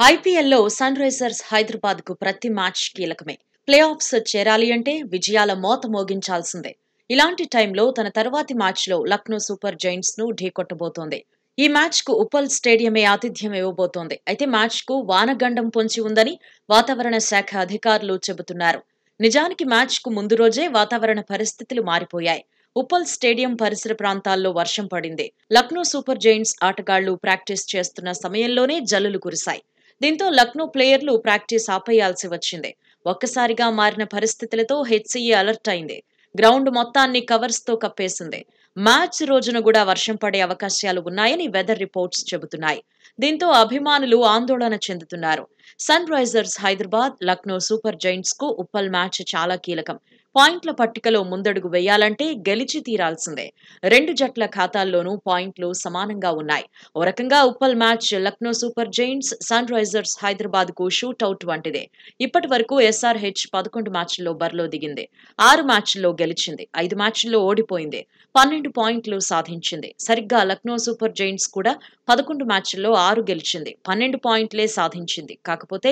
ఐపీఎల్లో sun Risers Hyderabad కు ప్రతి మ్యాచ్ కీలకమే. ప్లే ఆఫ్స్ చేరాలి అంటే విజయాల మోత మోగించాల్సిందే. ఇలాంటి టైంలో తన తర్వాతి మ్యాచ్ లో లక్నో సూపర్ జైంట్స్ ను ఢీకొట్టబోతోంది. ఈ మ్యాచ్ కు ఉప్పల్ స్టేడియమే ఆతిథ్యం ఇవ్వబోతోంది. అయితే మ్యాచ్ కు వానగండం పొంచి ఉందని వాతావరణ శాఖ అధికారులు చెబుతున్నారు. నిజానికి మ్యాచ్ కు ముందు రోజే వాతావరణ పరిస్థితులు మారిపోయాయి. ఉప్పల్ స్టేడియం పరిసర ప్రాంతాల్లో వర్షం పడింది. లక్నో సూపర్ జైంట్స్ ఆటగాళ్లు ప్రాక్టీస్ చేస్తున్న సమయంలోనే జల్లులు కురిశాయి. దీంతో లక్నో ప్లేయర్లు ప్రాక్టీస్ ఆపేయాల్సి వచ్చింది. ఒక్కసారిగా మారిన పరిస్థితులతో హెచ్సీఏ అలర్ట్ అయింది. గ్రౌండ్ మొత్తాన్ని కవర్స్ తో కప్పేసింది. మ్యాచ్ రోజున కూడా వర్షం పడే అవకాశాలు ఉన్నాయని వెదర్ రిపోర్ట్స్ చెబుతున్నాయి. దీంతో అభిమానులు ఆందోళన చెందుతున్నారు. Sun Risers Hyderabad, Lucknow super Giants కు ఉప్పల్ మ్యాచ్ చాలా కీలకం. పాయింట్ల పట్టికలో ముందడుగు వేయాలంటే గెలిచి తీరాల్సిందే. రెండు జట్ల ఖాతాల్లోనూ పాయింట్లు సమానంగా ఉన్నాయి. ఓ రకంగా Uppal match Lucknow super Giants, sun Risers Hyderabad కు షూటౌట్ వంటిదే. ఇప్పటి వరకు ఎస్ఆర్హెచ్ 11 మ్యాచ్ల్లో బరిలో దిగింది. 6 మ్యాచ్ల్లో గెలిచింది, 5 మ్యాచ్ల్లో ఓడిపోయింది, 12 పాయింట్లు సాధించింది. సరిగ్గా లక్నో సూపర్ జైంట్స్ కూడా 11 మ్యాచ్ల్లో 6 గెలిచింది, 12 పాయింట్లే సాధించింది. కాకపోతే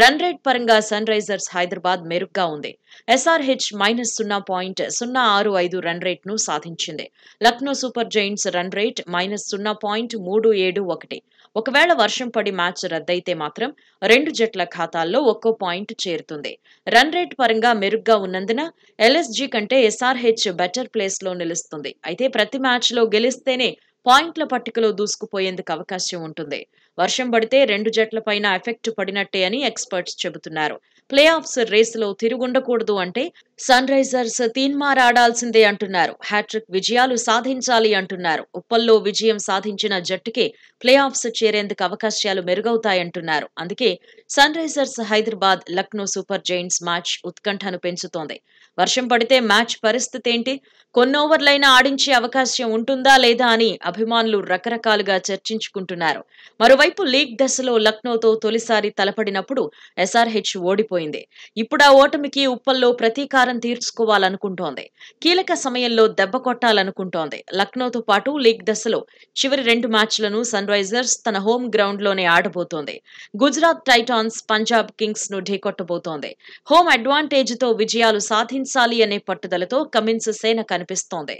రన్ రేట్ పరంగా సన్ రైజర్స్ హైదరాబాద్ మెరుగ్గా ఉంది. ఎస్ఆర్హెచ్ -0.065 రన్ రేట్ ను సాధించింది. Lucknow super Giants run rate -0.371. ఒకవేళ వర్షం పడి మ్యాచ్ రద్దయితే మాత్రం రెండు జట్ల ఖాతాల్లో ఒక్కో పాయింట్ చేరుతుంది. రన్ రేట్ పరంగా మెరుగ్గా ఉన్నందున ఎల్ఎస్జీ కంటే ఎస్ఆర్హెచ్ బెటర్ ప్లేస్ లో నిలుస్తుంది. అయితే ప్రతి మ్యాచ్ లో గెలిస్తేనే పాయింట్ల పట్టికలో దూసుకుపోయేందుకు అవకాశం ఉంటుంది. వర్షం పడితే రెండు జట్లపైన ఎఫెక్ట్ పడినట్టే అని ఎక్స్పర్ట్స్ చెబుతున్నారు. ప్లే ఆఫ్స్ రేసులో తిరుగుండకూడదు అంటే సన్ రైజర్స్ తీన్మారాడాల్సిందే అంటున్నారు. హ్యాట్రిక్ విజయాలు సాధించాలి అంటున్నారు. ఉప్పల్లో విజయం సాధించిన జట్టుకే ప్లే ఆఫ్స్ చేరేందుకు అవకాశాలు మెరుగవుతాయంటున్నారు. అందుకే sun Risers Hyderabad Lucknow super giants match ఉత్కంఠను పెంచుతోంది. వర్షం పడితే మ్యాచ్ పరిస్థితి ఏంటి? కొన్ని ఓవర్లైనా ఆడించే అవకాశం ఉంటుందా లేదా అని అభిమానులు రకరకాలుగా చర్చించుకుంటున్నారు. మరోవైపు లీగ్ దశలో లక్నోతో తొలిసారి తలపడినప్పుడు ఎస్ఆర్హెచ్ ఓడిపోయింది. ఇప్పుడు ఆ ఓటమికి ఉప్పల్లో ప్రతీకారం తీర్చుకోవాలనుకుంటోంది. కీలక సమయంలో దెబ్బ కొట్టాలనుకుంటోంది. లక్నోతో పాటు లీగ్ దశలో చివరి 2 మ్యాచ్లను సన్ రైజర్స్ తన హోమ్ గ్రౌండ్ లోనే ఆడబోతోంది. గుజరాత్ టైటాన్స్ పంజాబ్ కింగ్స్ ను ఢీకొట్టబోతోంది. హోమ్ అడ్వాంటేజ్ తో విజయాలు సాధించాలి అనే పట్టుదలతో కమిన్స్ సేన కనిపిస్తోంది.